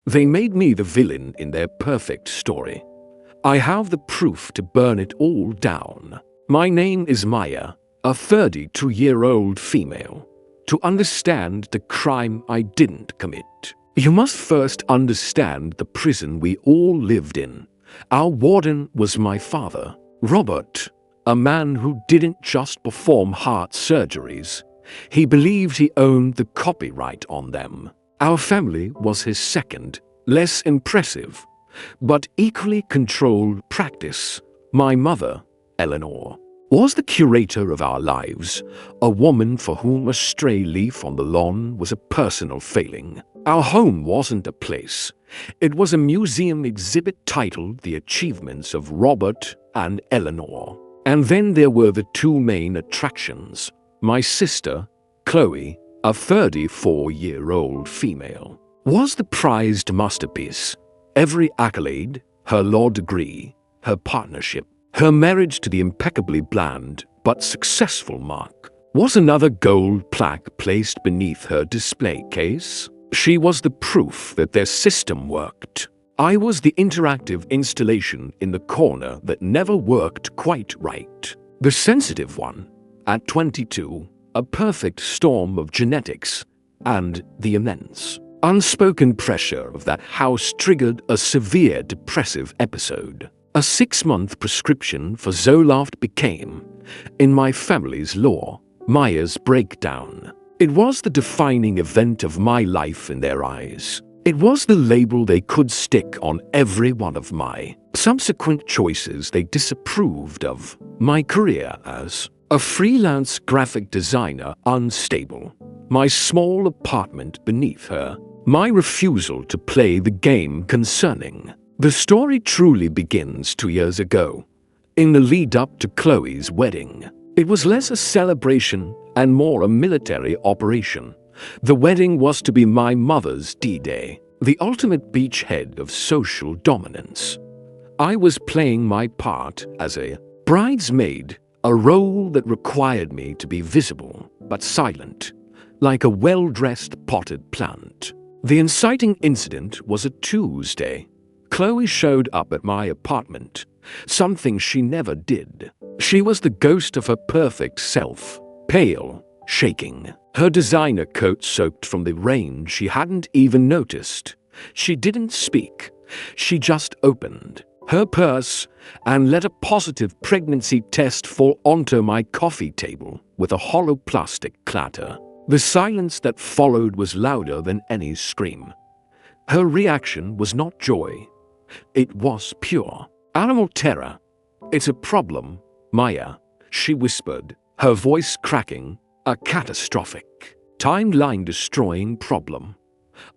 They made me the villain in their perfect story. I have the proof to burn it all down. My name is Maya, a 32-year-old female. To understand the crime I didn't commit, you must first understand the prison we all lived in. Our warden was my father, Robert, a man who didn't just perform heart surgeries. He believed he owned the copyright on them. Our family was his second, less impressive, but equally controlled practice. My mother, Eleanor, was the curator of our lives, a woman for whom a stray leaf on the lawn was a personal failing. Our home wasn't a place. It was a museum exhibit titled The Achievements of Robert and Eleanor. And then there were the two main attractions. My sister, Chloe, a 34-year-old female, was the prized masterpiece. Every accolade, her law degree, her partnership, her marriage to the impeccably bland but successful Mark, was another gold plaque placed beneath her display case. She was the proof that their system worked. I was the interactive installation in the corner that never worked quite right. The sensitive one, at 22, a perfect storm of genetics, and the immense, unspoken pressure of that house triggered a severe depressive episode. A 6-month prescription for Zoloft became, in my family's law, Maya's breakdown. It was the defining event of my life in their eyes. It was the label they could stick on every one of my subsequent choices they disapproved of. My career as a freelance graphic designer unstable, my small apartment beneath her, my refusal to play the game concerning. The story truly begins 2 years ago, in the lead up to Chloe's wedding. It was less a celebration and more a military operation. The wedding was to be my mother's D-Day, the ultimate beachhead of social dominance. I was playing my part as a bridesmaid, a role that required me to be visible but silent, like a well-dressed potted plant. The inciting incident was a Tuesday. Chloe showed up at my apartment, something she never did. She was the ghost of her perfect self, pale, shaking, her designer coat soaked from the rain she hadn't even noticed. She didn't speak. She just opened her purse and let a positive pregnancy test fall onto my coffee table with a hollow plastic clatter. The silence that followed was louder than any scream. Her reaction was not joy. It was pure animal terror. "It's a problem, Maya," she whispered, her voice cracking. "A catastrophic, timeline-destroying problem.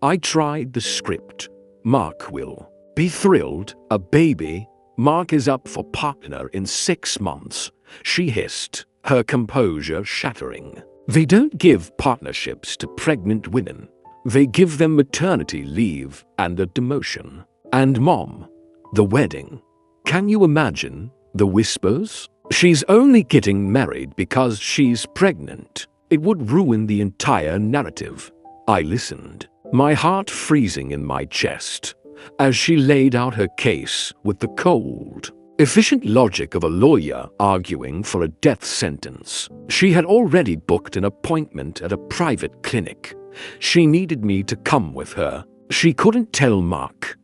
I tried the script. Mark will be thrilled. A baby. Mark is up for partner in 6 months," she hissed, her composure shattering. "They don't give partnerships to pregnant women. They give them maternity leave and a demotion. And Mom, the wedding. Can you imagine the whispers? She's only getting married because she's pregnant. It would ruin the entire narrative." I listened, my heart freezing in my chest, as she laid out her case with the cold, efficient logic of a lawyer arguing for a death sentence. She had already booked an appointment at a private clinic. She needed me to come with her. She couldn't tell Mark.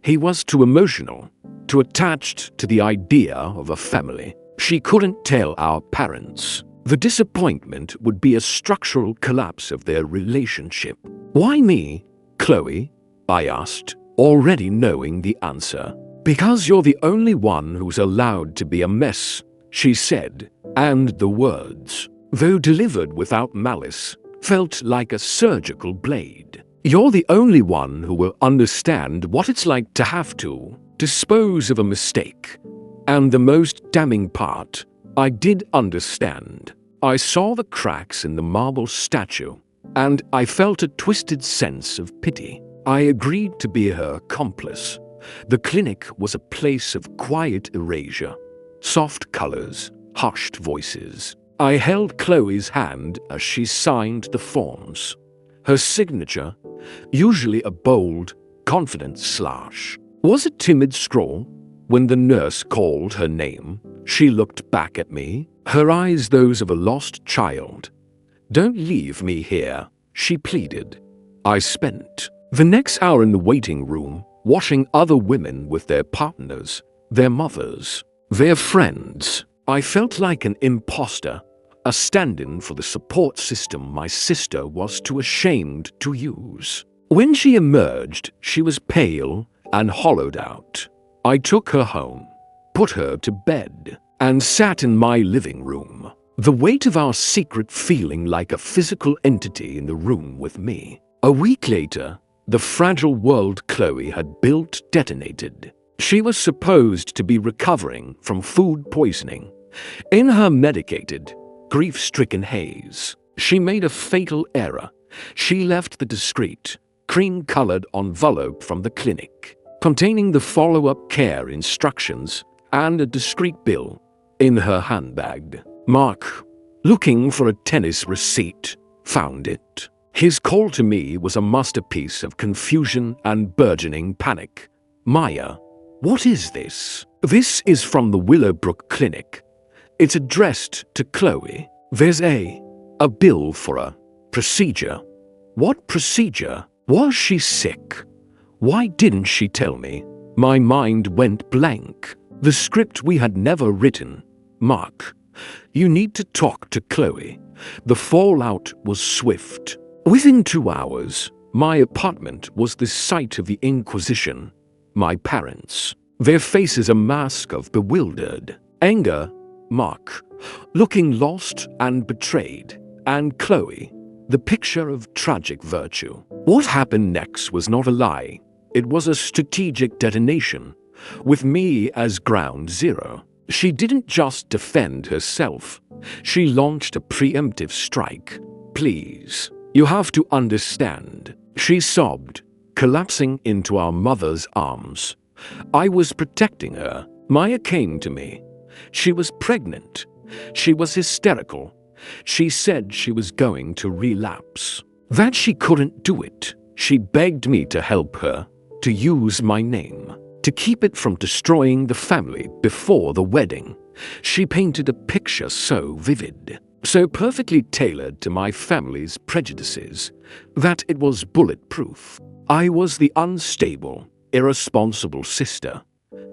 He was too emotional, too attached to the idea of a family. She couldn't tell our parents. The disappointment would be a structural collapse of their relationship. "Why me, Chloe?" I asked, already knowing the answer. "Because you're the only one who's allowed to be a mess," she said, and the words, though delivered without malice, felt like a surgical blade. "You're the only one who will understand what it's like to have to dispose of a mistake." And the most damning part, I did understand. I saw the cracks in the marble statue, and I felt a twisted sense of pity. I agreed to be her accomplice. The clinic was a place of quiet erasure, soft colors, hushed voices. I held Chloe's hand as she signed the forms. Her signature, usually a bold, confidence slash. Was a timid scrawl. When the nurse called her name, she looked back at me, her eyes those of a lost child. Don't leave me here, she pleaded. I spent the next hour in the waiting room, watching other women with their partners, their mothers, their friends. I felt like an imposter, a stand-in for the support system my sister was too ashamed to use. When she emerged, she was pale and hollowed out. I took her home, put her to bed, and sat in my living room, the weight of our secret feeling like a physical entity in the room with me. A week later, the fragile world Chloe had built detonated. She was supposed to be recovering from food poisoning. In her medicated, grief-stricken haze, she made a fatal error. She left the discreet, cream-colored envelope from the clinic, containing the follow-up care instructions and a discreet bill, in her handbag. Mark, looking for a tennis receipt, found it. His call to me was a masterpiece of confusion and burgeoning panic. Maya, what is this? This is from the Willowbrook Clinic. It's addressed to Chloe. There's a bill for a procedure. What procedure? Was she sick? Why didn't she tell me? My mind went blank. The script we had never written. Mark, you need to talk to Chloe. The fallout was swift. Within 2 hours, my apartment was the site of the Inquisition. My parents, their faces a mask of bewildered anger. Mark, looking lost and betrayed. And Chloe, the picture of tragic virtue. What happened next was not a lie. It was a strategic detonation, with me as ground zero. She didn't just defend herself. She launched a preemptive strike. Please, you have to understand, she sobbed, collapsing into our mother's arms. I was protecting her. Maya came to me. She was pregnant. She was hysterical. She said she was going to relapse, that she couldn't do it. She begged me to help her, to use my name, to keep it from destroying the family before the wedding. She painted a picture so vivid, so perfectly tailored to my family's prejudices, that it was bulletproof. I was the unstable, irresponsible sister.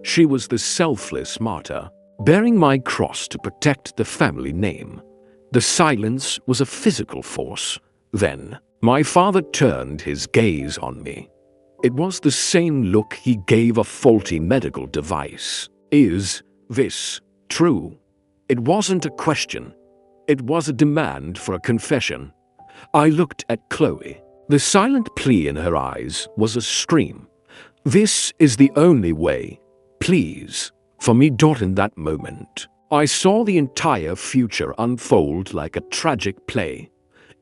She was the selfless martyr, bearing my cross to protect the family name. The silence was a physical force. Then, my father turned his gaze on me. It was the same look he gave a faulty medical device. Is this true? It wasn't a question. It was a demand for a confession. I looked at Chloe. The silent plea in her eyes was a scream. This is the only way. Please. For me. In that moment, I saw the entire future unfold like a tragic play.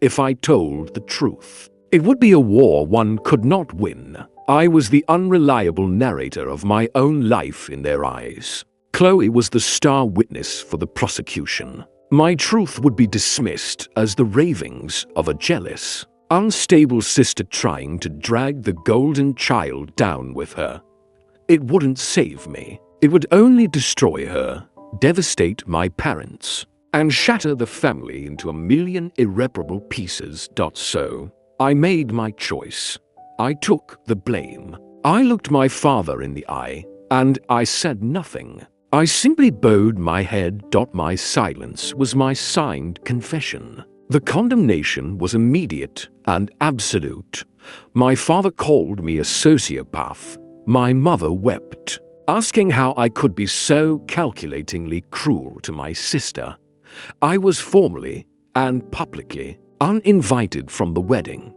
If I told the truth, it would be a war one could not win. I was the unreliable narrator of my own life in their eyes. Chloe was the star witness for the prosecution. My truth would be dismissed as the ravings of a jealous, unstable sister trying to drag the golden child down with her. It wouldn't save me. It would only destroy her, devastate my parents, and shatter the family into a million irreparable pieces. So, I made my choice. I took the blame. I looked my father in the eye, and I said nothing. I simply bowed my head. My silence was my signed confession. The condemnation was immediate and absolute. My father called me a sociopath. My mother wept, asking how I could be so calculatingly cruel to my sister. I was formally and publicly uninvited from the wedding.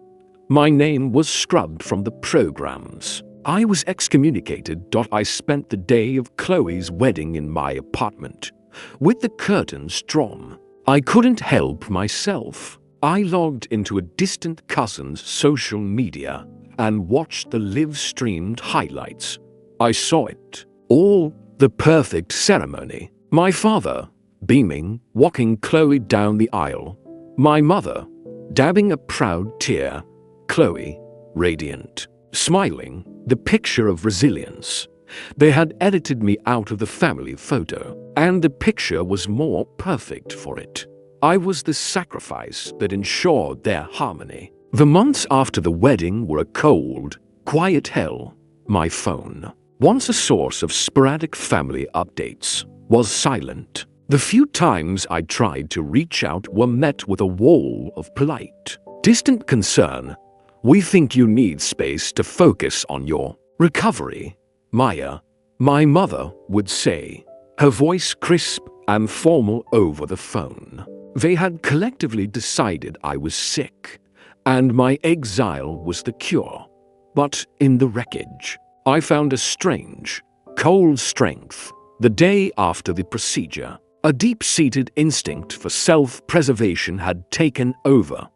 My name was scrubbed from the programs. I was excommunicated. I spent the day of Chloe's wedding in my apartment, with the curtains drawn. I couldn't help myself. I logged into a distant cousin's social media and watched the live-streamed highlights. I saw it all, the perfect ceremony. My father, beaming, walking Chloe down the aisle. My mother, dabbing a proud tear. Chloe, radiant, smiling, the picture of resilience. They had edited me out of the family photo, and the picture was more perfect for it. I was the sacrifice that ensured their harmony. The months after the wedding were a cold, quiet hell. My phone, once a source of sporadic family updates, was silent. The few times I tried to reach out were met with a wall of polite, distant concern. "We think you need space to focus on your recovery, Maya," my mother would say, her voice crisp and formal over the phone. They had collectively decided I was sick, and my exile was the cure. But in the wreckage, I found a strange, cold strength. The day after the procedure, a deep-seated instinct for self-preservation had taken over.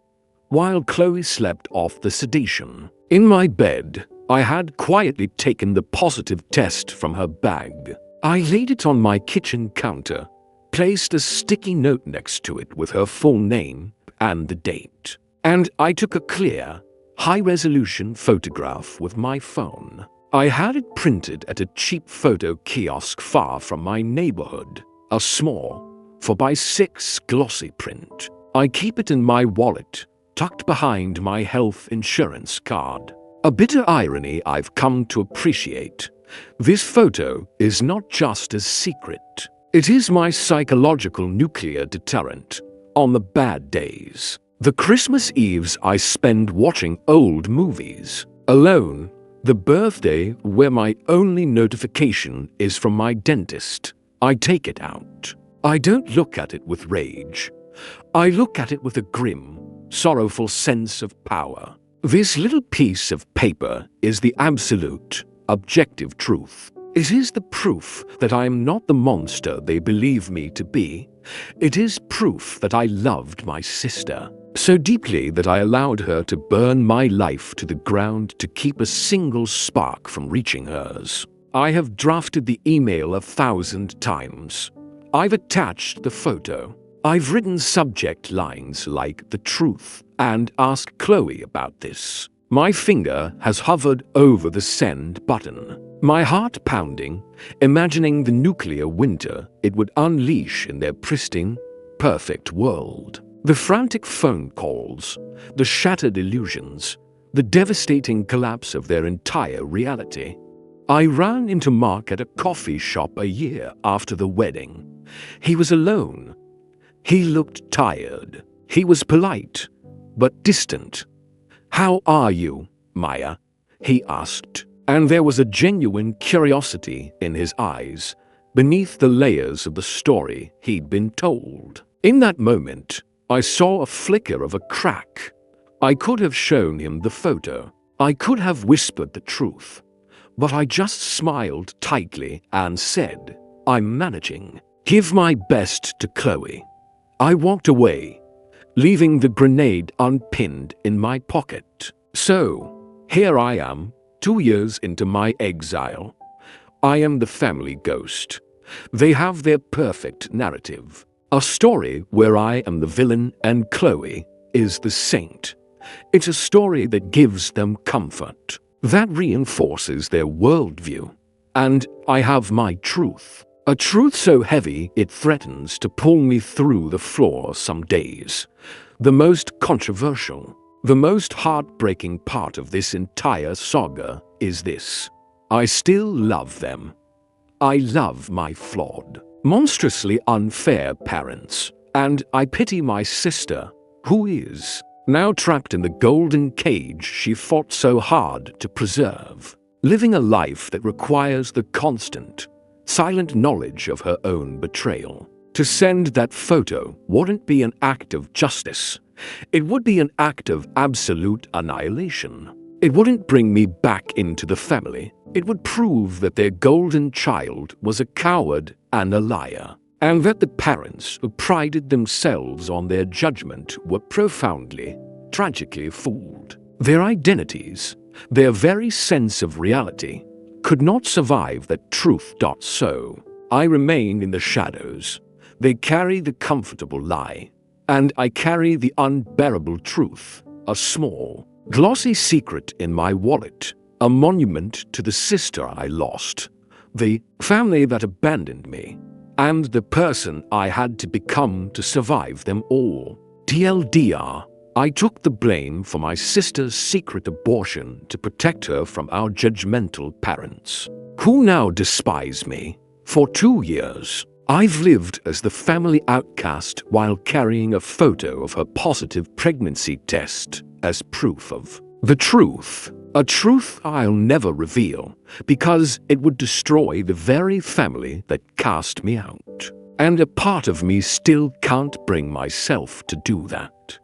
While Chloe slept off the sedation, in my bed, I had quietly taken the positive test from her bag. I laid it on my kitchen counter, placed a sticky note next to it with her full name and the date, and I took a clear, high-resolution photograph with my phone. I had it printed at a cheap photo kiosk far from my neighborhood, a small, 4x6 glossy print. I keep it in my wallet, tucked behind my health insurance card. A bitter irony I've come to appreciate. This photo is not just a secret. It is my psychological nuclear deterrent on the bad days. The Christmas Eves I spend watching old movies, alone, the birthday where my only notification is from my dentist, I take it out. I don't look at it with rage. I look at it with a grim, sorrowful sense of power. This little piece of paper is the absolute, objective truth. It is the proof that I am not the monster they believe me to be. It is proof that I loved my sister so deeply that I allowed her to burn my life to the ground to keep a single spark from reaching hers. I have drafted the email 1,000 times. I've attached the photo. I've written subject lines like "the truth" and "ask Chloe about this." My finger has hovered over the send button, my heart pounding, imagining the nuclear winter it would unleash in their pristine, perfect world. The frantic phone calls, the shattered illusions, the devastating collapse of their entire reality. I ran into Mark at a coffee shop a year after the wedding. He was alone. He looked tired. He was polite, but distant. "How are you, Maya?" he asked, and there was a genuine curiosity in his eyes, beneath the layers of the story he'd been told. In that moment, I saw a flicker of a crack. I could have shown him the photo. I could have whispered the truth. But I just smiled tightly and said, "I'm managing. Give my best to Chloe." I walked away, leaving the grenade unpinned in my pocket. So, here I am, 2 years into my exile. I am the family ghost. They have their perfect narrative. A story where I am the villain and Chloe is the saint. It's a story that gives them comfort, that reinforces their worldview. And I have my truth. A truth so heavy it threatens to pull me through the floor some days. The most controversial, the most heartbreaking part of this entire saga is this: I still love them. I love my flawed, monstrously unfair parents, and I pity my sister, who is now trapped in the golden cage she fought so hard to preserve, living a life that requires the constant, silent knowledge of her own betrayal. To send that photo wouldn't be an act of justice. It would be an act of absolute annihilation. It wouldn't bring me back into the family. It would prove that their golden child was a coward and a liar, and that the parents who prided themselves on their judgment were profoundly, tragically fooled. Their identities, their very sense of reality, could not survive that truth. So, I remain in the shadows. They carry the comfortable lie, and I carry the unbearable truth, a small, glossy secret in my wallet, a monument to the sister I lost, the family that abandoned me, and the person I had to become to survive them all. TLDR, I took the blame for my sister's secret abortion to protect her from our judgmental parents, who now despise me. For 2 years, I've lived as the family outcast while carrying a photo of her positive pregnancy test as proof of the truth. A truth I'll never reveal because it would destroy the very family that cast me out. And a part of me still can't bring myself to do that.